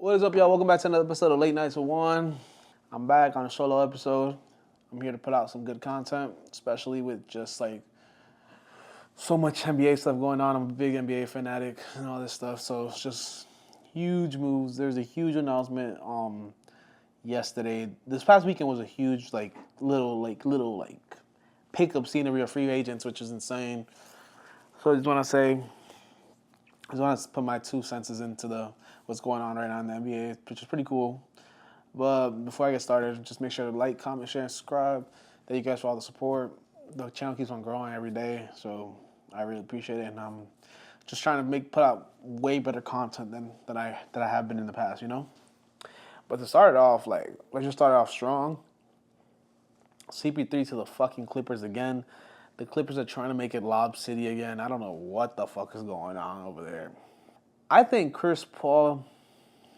What is up, y'all? Welcome back to another episode of Late Nights with Juan. I'm back on a solo episode. I'm here to put out some good content, especially with just like so much NBA stuff going on. I'm a big NBA fanatic and all this stuff, so it's just huge moves. There's a huge announcement yesterday. This past weekend was a huge little pickup scenery of free agents, which is insane. So I just want to put my 2 cents into the what's going on right now in the NBA, which is pretty cool. But before I get started, just make sure to like, comment, share, and subscribe. Thank you guys for all the support. The channel keeps on growing every day, so I really appreciate it. And I'm just trying to put out way better content than I have been in the past, you know. But to start it off, let's just start it off strong. CP3 to the fucking Clippers again. The Clippers are trying to make it Lob City again. I don't know what the fuck is going on over there. I think Chris Paul,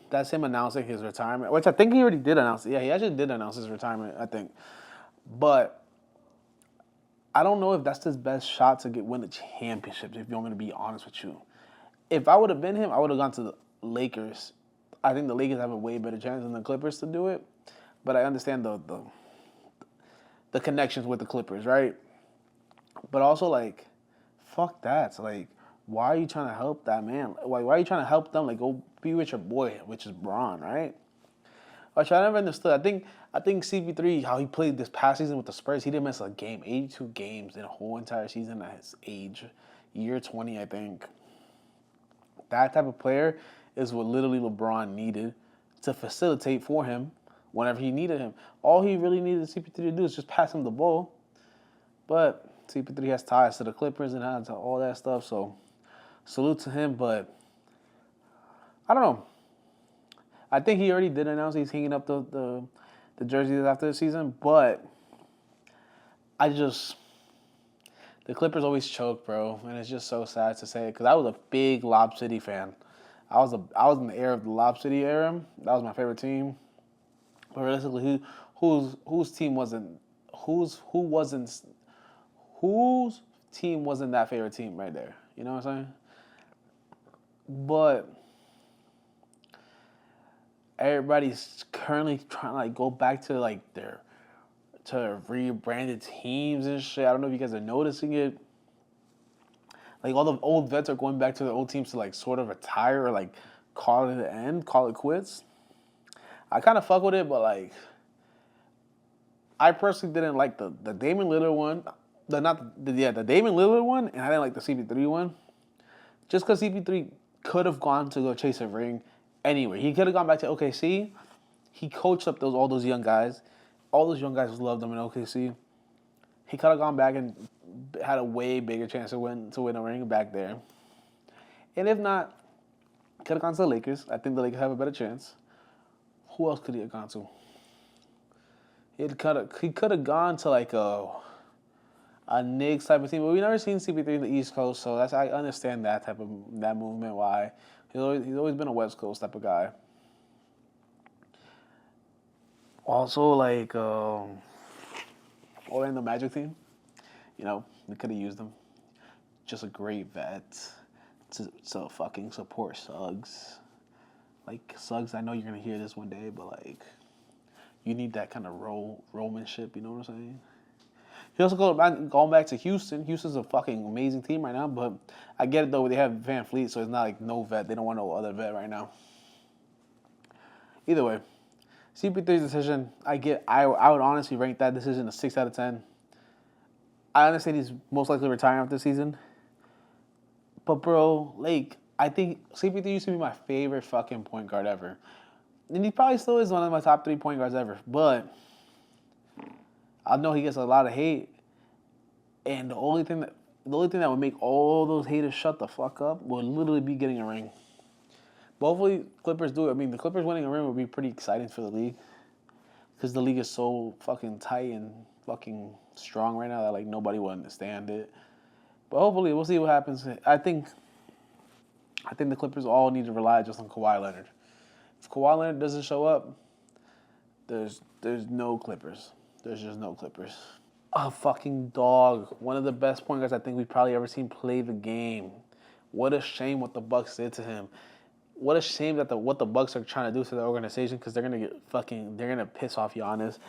that's him announcing his retirement, which I think he already did announce it. Yeah, he actually did announce his retirement, I think. But I don't know if that's his best shot to win the championship, if you want me to be honest with you. If I would have been him, I would have gone to the Lakers. I think the Lakers have a way better chance than the Clippers to do it. But I understand the connections with the Clippers, right? But also, fuck that. So, why are you trying to help that man? Why are you trying to help them? Go be with your boy, which is Braun, right? Which I never understood. I think CP3, how he played this past season with the Spurs, he didn't miss a game. 82 games in a whole entire season at his age. Year 20, I think. That type of player is what literally LeBron needed to facilitate for him whenever he needed him. All he really needed CP3 to do is just pass him the ball. But CP3 has ties to the Clippers and has all that stuff, so salute to him. But I don't know. I think he already did announce he's hanging up the jerseys after the season, but the Clippers always choke, bro, and it's just so sad to say it because I was a big Lob City fan. I was in the era of the Lob City era. That was my favorite team. But realistically, whose team wasn't whose team wasn't that favorite team right there? You know what I'm saying? But everybody's currently trying to go back to their rebranded teams and shit. I don't know if you guys are noticing it. All the old vets are going back to their old teams to sort of retire or call it an end, call it quits. I kind of fuck with it, but I personally didn't like the Damian Lillard one. The Damian Lillard one, and I didn't like the CP3 one. Just because CP3 could have gone to go chase a ring anyway. He could have gone back to OKC. He coached up all those young guys. All those young guys loved him in OKC. He could have gone back and had a way bigger chance to win a ring back there. And if not, could have gone to the Lakers. I think the Lakers have a better chance. Who else could he have gone to? He could have gone to a Knicks type of team, but we've never seen CP3 in the East Coast, so I understand that movement. Why he's always been a West Coast type of guy. Also, Orlando Magic team, they could have used him. Just a great vet to fucking support Suggs. Suggs, I know you're gonna hear this one day, but you need that kind of romanship. You know what I'm saying? He also going back to Houston. Houston's a fucking amazing team right now, but I get it though. They have Van Fleet, so it's not no vet. They don't want no other vet right now. Either way, CP3's decision, I would honestly rank that decision a 6 out of 10. I understand he's most likely retiring after the season, but bro, I think CP3 used to be my favorite fucking point guard ever, and he probably still is one of my top 3 point guards ever, but I know he gets a lot of hate, and the only thing that would make all those haters shut the fuck up would literally be getting a ring. But hopefully Clippers do it. I mean, the Clippers winning a ring would be pretty exciting for the league because the league is so fucking tight and fucking strong right now that nobody will understand it. But hopefully we'll see what happens. I think the Clippers all need to rely just on Kawhi Leonard. If Kawhi Leonard doesn't show up, there's no Clippers. There's just no Clippers. A fucking dog. One of the best point guards I think we've probably ever seen play the game. What a shame what the Bucks did to him. what a shame that what the Bucks are trying to do to the organization, because they're gonna piss off Giannis,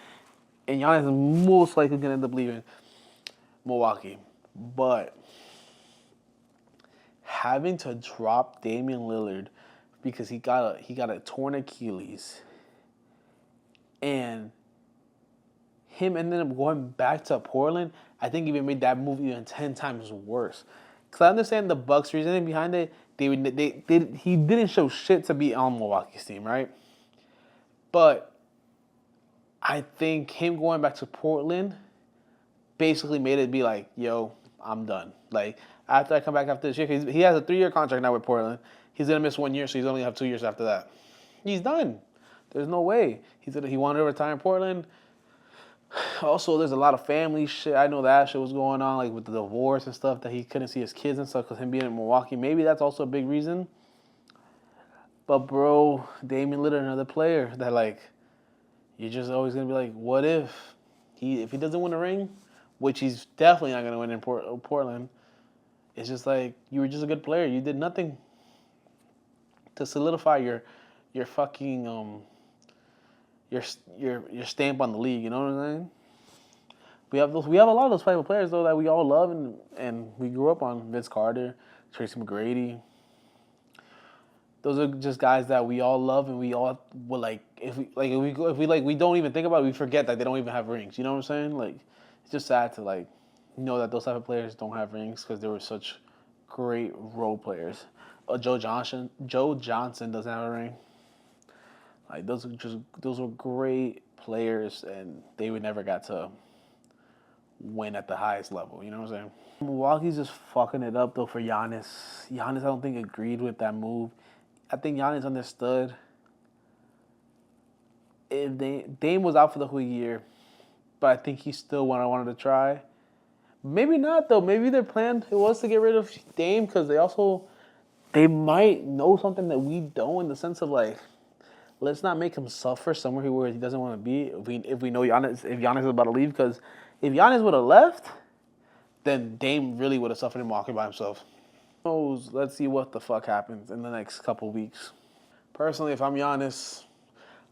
and Giannis is most likely gonna end up leaving Milwaukee. But having to drop Damian Lillard because he got a torn Achilles, and him ended up going back to Portland, I think even made that move even 10 times worse. Cause I understand the Bucks' reasoning behind it. He didn't show shit to be on Milwaukee's team, right? But I think him going back to Portland basically made it be like, yo, I'm done. Like, after I come back after this year, he has a 3-year contract now with Portland. He's gonna miss 1 year, so he's only have 2 years after that. He's done. There's no way. He wanted to retire in Portland. Also, there's a lot of family shit. I know that shit was going on, like with the divorce and stuff, that he couldn't see his kids and stuff because him being in Milwaukee. Maybe that's also a big reason. But bro, Damian Lillard, another player that like, you're just always gonna be like, what if he doesn't win a ring, which he's definitely not gonna win in Portland. It's just like, you were just a good player. You did nothing to solidify your fucking your stamp on the league. You know what I'm saying? We have a lot of those type of players though that we all love and we grew up on. Vince Carter, Tracy McGrady. Those are just guys that we all love, and we all would like. If we don't even think about it, we forget that they don't even have rings. You know what I'm saying? Like, it's just sad to like know that those type of players don't have rings because they were such great role players. Joe Johnson doesn't have a ring. Like, those were great players, and they would never got to win at the highest level. You know what I'm saying? Milwaukee's just fucking it up though for Giannis. Giannis, I don't think agreed with that move. I think Giannis understood if Dame was out for the whole year, but I think he still wanted to try. Maybe not though. Maybe their plan was to get rid of Dame because they might know something that we don't, in the sense of like, let's not make him suffer somewhere where he doesn't want to be. If we know Giannis is about to leave, because if Giannis would have left, then Dame really would have suffered in Milwaukee by himself. Let's see what the fuck happens in the next couple weeks. Personally, if I'm Giannis,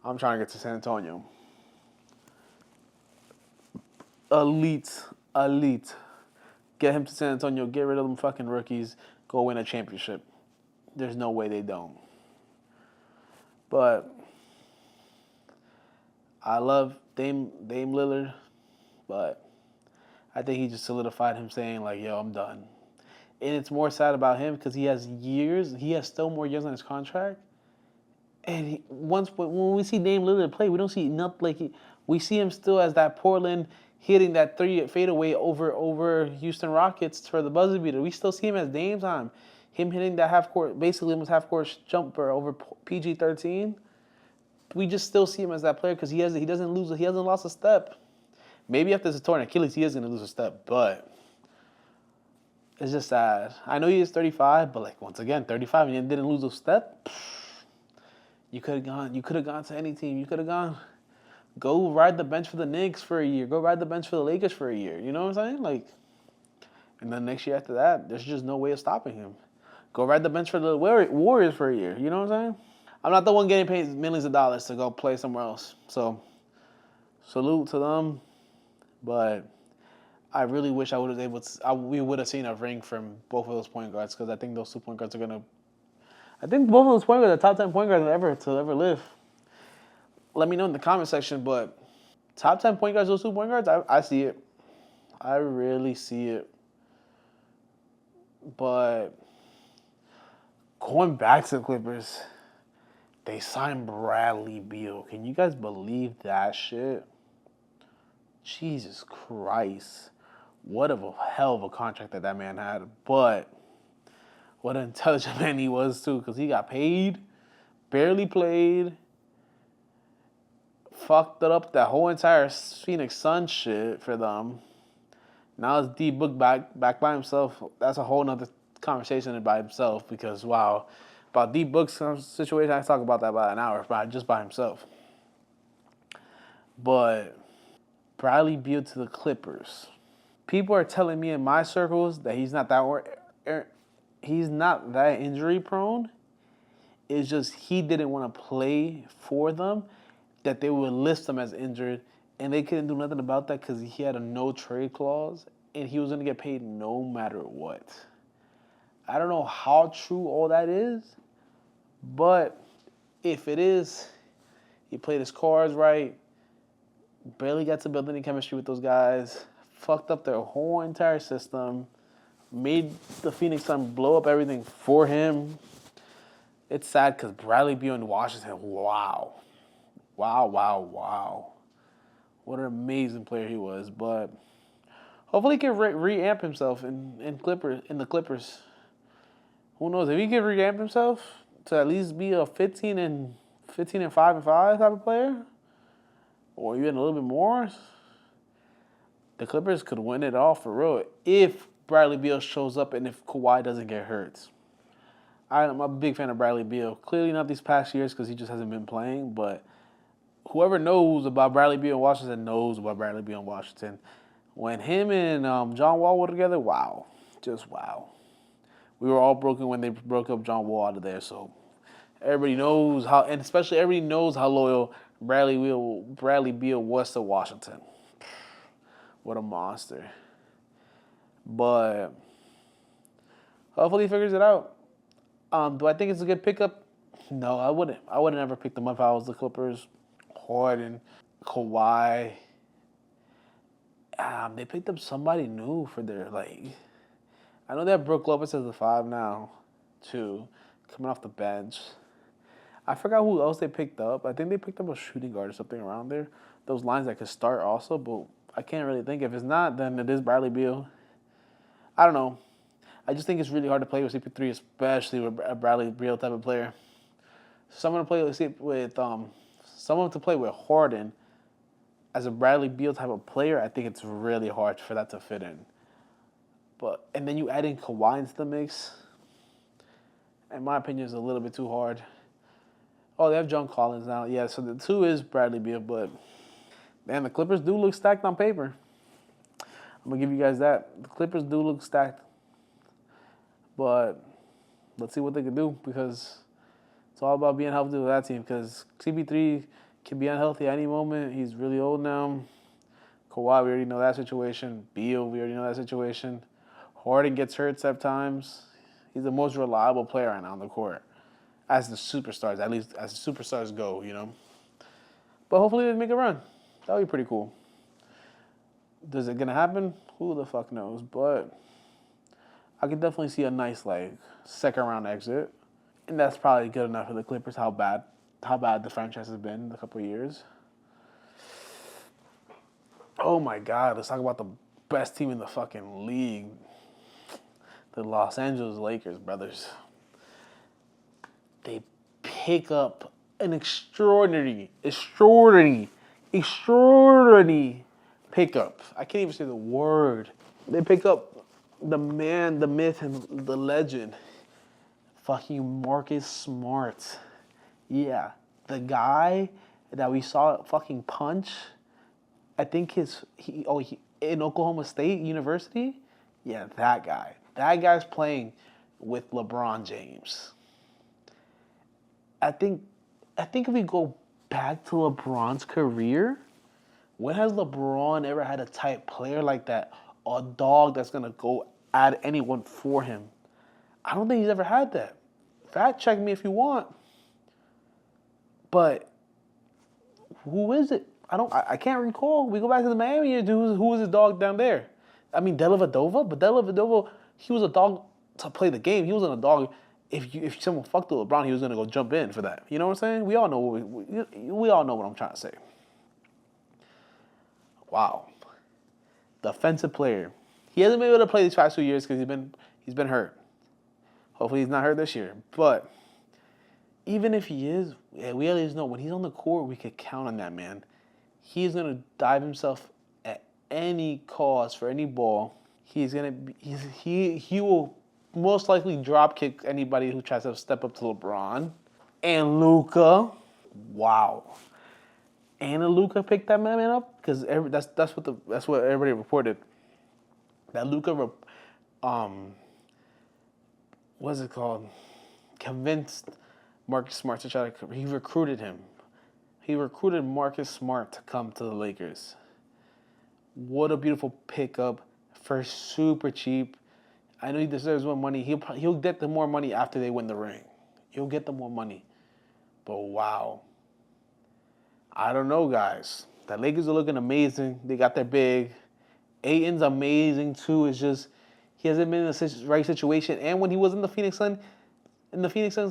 I'm trying to get to San Antonio. Elite. Get him to San Antonio, get rid of them fucking rookies, go win a championship. There's no way they don't. But I love Dame Lillard, but I think he just solidified him saying like, yo, I'm done. And it's more sad about him because he has still more years on his contract. And when we see Dame Lillard play, we don't see nothing like we see him still as that Portland hitting that 3 fadeaway over Houston Rockets for the buzzer beater. We still see him as Dame time. Him hitting that basically almost half court jumper over PG-13. We just still see him as that player because he hasn't lost a step. Maybe after this torn Achilles, he is going to lose a step, but it's just sad. I know he is 35, but like, once again, 35 and you didn't lose a step. You could have gone. You could have gone to any team. You could have gone. Go ride the bench for the Knicks for a year. Go ride the bench for the Lakers for a year. You know what I'm saying? Like, and then next year after that, there's just no way of stopping him. Go ride the bench for the Warriors for a year. You know what I'm saying? I'm not the one getting paid millions of dollars to go play somewhere else. So, salute to them. But I really wish we would have seen a ring from both of those point guards, because I think those 2 point guards are going to. I think both of those point guards are top 10 point guards to ever live. Let me know in the comment section, but top 10 point guards, those 2 point guards, I see it. I really see it. But going back to the Clippers, they signed Bradley Beal. Can you guys believe that shit? Jesus Christ. What a hell of a contract that man had. But what an intelligent man he was, too, because he got paid, barely played, fucked up that whole entire Phoenix Suns shit for them. Now it's D-Book back by himself. That's a whole nother conversation by himself, because, wow, about D-Book's situation, I talk about that about an hour, just by himself. But Bradley Beal to the Clippers. People are telling me in my circles that he's not that injury prone, It's just he didn't want to play for them, that they would list him as injured, and they couldn't do nothing about that because he had a no trade clause, and he was going to get paid no matter what. I don't know how true all that is, but if it is, he played his cards right, barely got to build any chemistry with those guys, fucked up their whole entire system, made the Phoenix Suns blow up everything for him. It's sad because Bradley Beal in Washington, wow. Wow, wow, wow. What an amazing player he was. But hopefully he can re-amp himself in the Clippers. Who knows? If he can re-amp himself to at least be a 15 and 5 and 5 type of player, or even a little bit more, the Clippers could win it all for real if Bradley Beal shows up and if Kawhi doesn't get hurt. I'm a big fan of Bradley Beal. Clearly not these past years because he just hasn't been playing, but whoever knows about Bradley Beal in Washington knows about Bradley Beal in Washington. When him and John Wall were together, wow. Just wow. We were all broken when they broke up John Wall out of there, so everybody knows how, and especially everybody knows how loyal Bradley Beal was to Washington. What a monster. But hopefully he figures it out. Do I think it's a good pickup? No, I wouldn't. I would have never picked them up if I was the Clippers. Harden, Kawhi. They picked up somebody new for their, I know they have Brook Lopez as the 5 now, too, coming off the bench. I forgot who else they picked up. I think they picked up a shooting guard or something around there. Those lines that could start also, but I can't really think. If it's not, then it is Bradley Beal. I don't know. I just think it's really hard to play with CP3, especially with a Bradley Beal type of player. Someone to play with Harden as a Bradley Beal type of player, I think it's really hard for that to fit in. And then you add in Kawhi into the mix, in my opinion, is a little bit too hard. Oh, they have John Collins now. Yeah, so the 2 is Bradley Beal, but man, the Clippers do look stacked on paper. I'm going to give you guys that. The Clippers do look stacked. But let's see what they can do, because it's all about being healthy with that team, because CP3 can be unhealthy at any moment. He's really old now. Kawhi, we already know that situation. Beal, we already know that situation. Harden gets hurt at times. He's the most reliable player right now on the court. As the superstars, at least as the superstars go, But hopefully they make a run. That would be pretty cool. Is it going to happen? Who the fuck knows? But I could definitely see a nice, second round exit. And that's probably good enough for the Clippers, how bad the franchise has been in a couple of years. Oh my God, let's talk about the best team in the fucking league. The Los Angeles Lakers, brothers. They pick up an extraordinary pickup. I can't even say the word. They pick up the man, the myth, and the legend. Fucking Marcus Smart. Yeah, the guy that we saw fucking punch. I think in Oklahoma State University. Yeah, that guy. That guy's playing with LeBron James. I think if we go back to LeBron's career, when has LeBron ever had a type player like that? A dog that's gonna go at anyone for him. I don't think he's ever had that. Fact check me if you want. But who is it? I can't recall. We go back to the Miami years. Who was his dog down there? I mean, Dellavedova, but Dellavedova, he was a dog to play the game. He wasn't a dog. If someone fucked with LeBron, he was gonna go jump in for that. You know what I'm saying? We all know we all know what I'm trying to say. Wow, defensive player. He hasn't been able to play these past 2 years because he's been hurt. Hopefully he's not hurt this year. But even if he is, we at least know when he's on the court, we could count on that man. He's gonna dive himself at any cause for any ball. He will most likely drop kick anybody who tries to step up to LeBron. And Luka, wow. And Luka picked that man up because that's what everybody reported. That Luka, what's it called? Convinced Marcus Smart to try to. He recruited him. He recruited Marcus Smart to come to the Lakers. What a beautiful pickup for super cheap. I know he deserves more money. He'll get the more money after they win the ring. He'll get the more money. But wow. I don't know, guys. The Lakers are looking amazing. They got their big. Ayton's amazing too. It's just he hasn't been in the right situation. And when he was in the Phoenix Suns,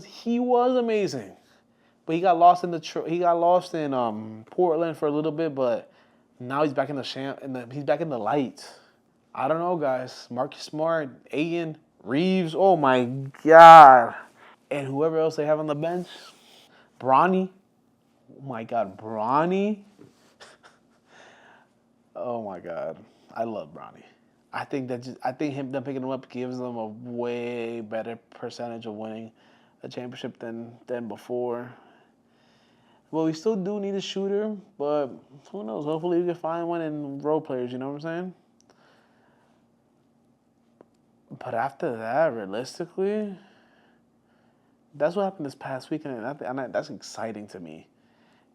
he was amazing. But he got lost in Portland for a little bit. But now he's back in he's back in the light. I don't know, guys. Marcus Smart, Ayton, Reeves. Oh my God. And whoever else they have on the bench, Bronny. Oh my God, Bronny. Oh my God, I love Bronny. I think them picking him up gives them a way better percentage of winning a championship than before. Well, we still do need a shooter, but who knows? Hopefully we can find one in role players. You know what I'm saying? But after that, realistically, that's what happened this past weekend, and that's exciting to me.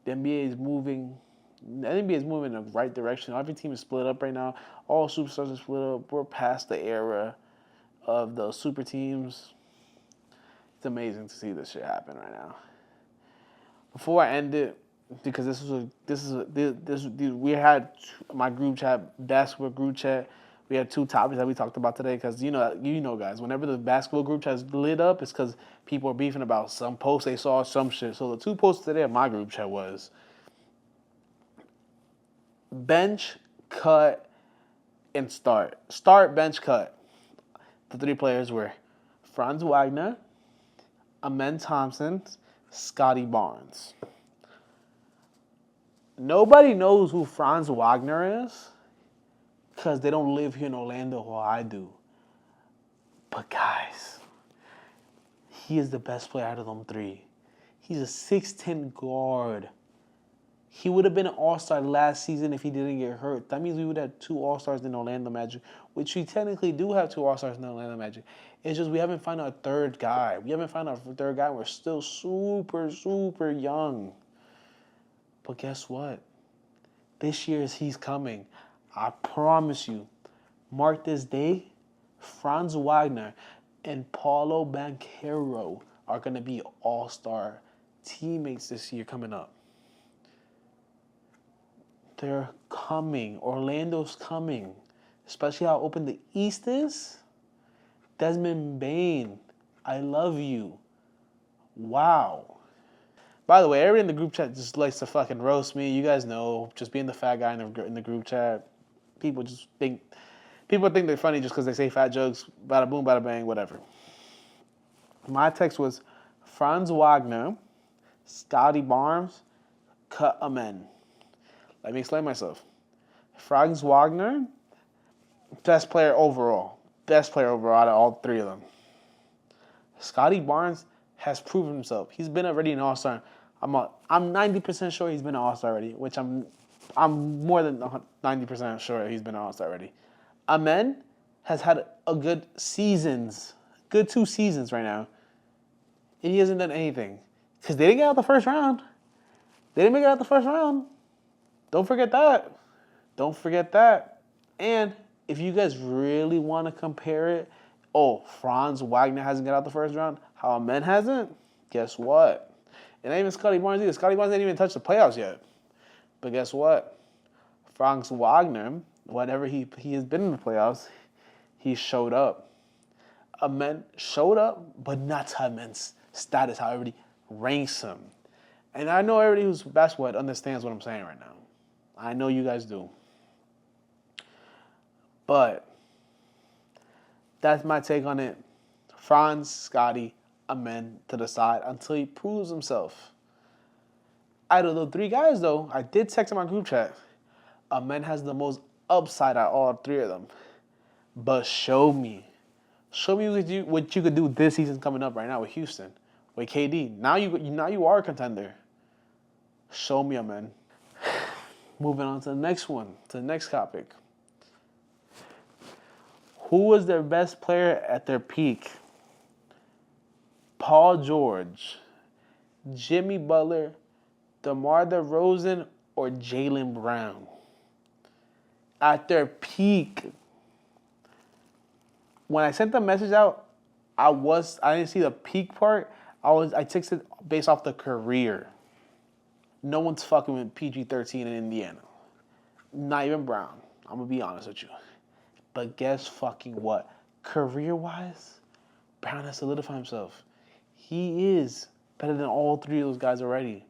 The NBA is moving. The NBA is moving in the right direction. Every team is split up right now. All superstars are split up. We're past the era of the super teams. It's amazing to see this shit happen right now. Before I end it, because we had my group chat, basketball group chat. We had two topics that we talked about today. Because you know, guys, whenever the basketball group chat is lit up, it's because people are beefing about some post they saw, some shit. So the two posts today in my group chat was bench, cut, and start. Start, bench, cut. The three players were Franz Wagner, Amen Thompson, Scotty Barnes. Nobody knows who Franz Wagner is because they don't live here in Orlando while I do. But guys, he is the best player out of them three. He's a 6'10 guard. He would have been an all-star last season if he didn't get hurt. That means we would have two all-stars in Orlando Magic, which we technically do have two all-stars in Orlando Magic. It's just we haven't found a third guy. We're still super, super young. But guess what? This year he's coming. I promise you. Mark this day, Franz Wagner and Paulo Banchero are going to be all-star teammates this year coming up. They're coming. Orlando's coming. Especially how open the East is. Desmond Bane, I love you. Wow. By the way, everyone in the group chat just likes to fucking roast me. You guys know, just being the fat guy in the group chat. People think they're funny just because they say fat jokes. Bada boom, bada bang, whatever. My text was Franz Wagner, Scotty Barnes, cut amen. Let me explain myself. Franz Wagner, best player overall. Best player overall out of all three of them. Scotty Barnes has proven himself. He's been already an all-star. I'm 90% sure he's been an all-star already, which I'm more than 90% sure he's been an all-star already. Amen has had a good 2 seasons right now, and he hasn't done anything. Because they didn't get out the first round. Don't forget that. And if you guys really want to compare it, Franz Wagner hasn't got out the first round, how Amen hasn't? Guess what? It ain't even Scotty Barnes either. Scotty Barnes ain't even touched the playoffs yet. But guess what? Franz Wagner, whenever he has been in the playoffs, he showed up. Amen showed up, but not to Amen's status, how everybody ranks him. And I know everybody who's basketball understands what I'm saying right now. I know you guys do. But that's my take on it. Franz, Scotty, Amen to the side until he proves himself. Out of the three guys, though, I did text in my group chat. Amen has the most upside out of all three of them. But show me what you could do this season coming up right now with Houston, with KD. Now you are a contender. Show me, Amen. Moving on to the next one, to the next topic. Who was their best player at their peak? Paul George, Jimmy Butler, DeMar DeRozan, or Jaylen Brown. At their peak, when I sent the message out, I didn't see the peak part. I texted based off the career. No one's fucking with PG-13 in Indiana. Not even Brown. I'm gonna be honest with you. But guess fucking what? Career-wise, Brown has solidified himself. He is better than all three of those guys already.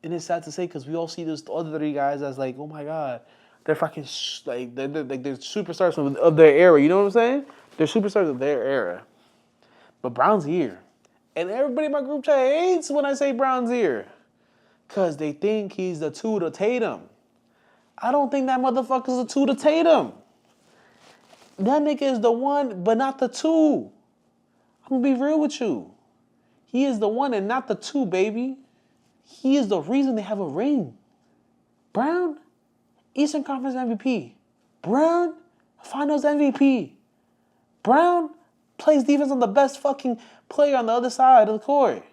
And it's sad to say because we all see those other three guys as like, oh my god, they're fucking they're superstars of their era. You know what I'm saying? They're superstars of their era. But Brown's here, and everybody in my group chat hates when I say Brown's here, cause they think he's the two to Tatum. I don't think that motherfucker's the two to Tatum. That nigga is the one, but not the two. I'm gonna be real with you. He is the one and not the two, baby. He is the reason they have a ring. Brown, Eastern Conference MVP. Brown, Finals MVP. Brown plays defense on the best fucking player on the other side of the court.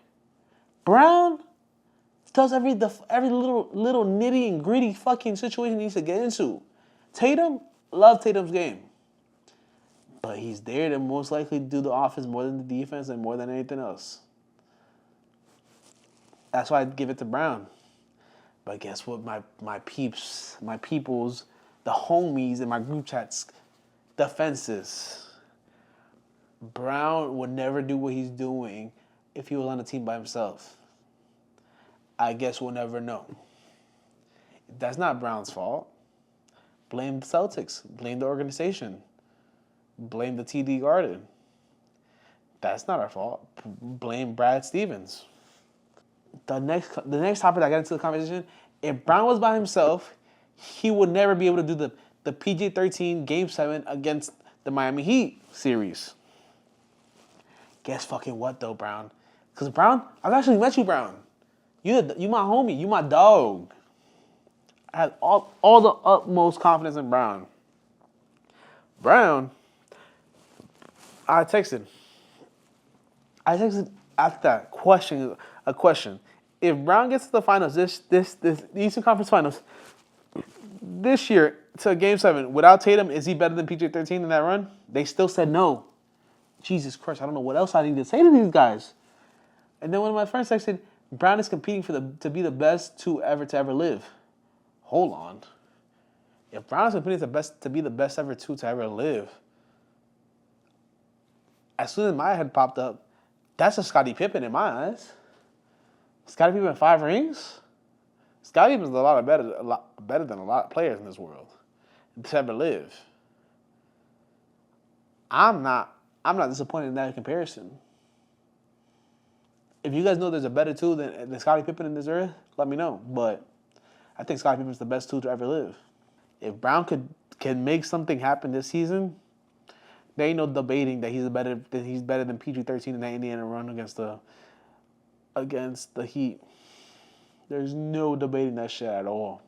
Brown does every little nitty and gritty fucking situation he needs to get into. Tatum, love Tatum's game. But he's there to most likely do the offense more than the defense and more than anything else. That's why I'd give it to Brown. But guess what? My peeps, my peoples, the homies in my group chats, defenses. Brown would never do what he's doing if he was on a team by himself. I guess we'll never know. That's not Brown's fault. Blame the Celtics. Blame the organization. Blame the TD Garden. That's not our fault. Blame Brad Stevens. The next topic I got into the conversation, if Brown was by himself, he would never be able to do the PG-13 Game 7 against the Miami Heat series. Guess fucking what though, Brown? Because Brown, I've actually met you, Brown. You my homie. You my dog. I had all the utmost confidence in Brown. Brown, I texted after that a question. If Brown gets to the finals, this Eastern Conference Finals this year to Game 7 without Tatum, is he better than PG-13 in that run? They still said no. Jesus Christ, I don't know what else I need to say to these guys. And then one of my friends texted, Brown is competing to be the best to ever live. Hold on. If Brown is competing to be the best ever to ever live, as soon as my head popped up, that's a Scottie Pippen in my eyes. Scottie Pippen 5 rings? Scottie Pippen's a lot better than a lot of players in this world to ever live. I'm not disappointed in that comparison. If you guys know there's a better two than Scottie Pippen in this era, let me know. But I think Scottie Pippen's the best two to ever live. If Brown can make something happen this season, there ain't no debating that he's better than PG-13 in that Indiana run against the Heat. There's no debating that shit at all.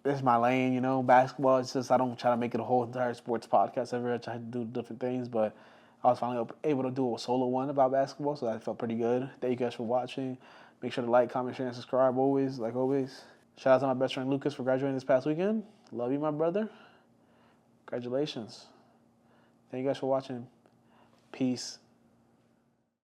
This is my lane, basketball. It's just I don't try to make it a whole entire sports podcast ever. I try to do different things, but I was finally able to do a solo one about basketball, so that felt pretty good. Thank you guys for watching. Make sure to like, comment, share, and subscribe always, like always. Shout out to my best friend Lucas for graduating this past weekend. Love you, my brother. Congratulations. Thank you guys for watching. Peace.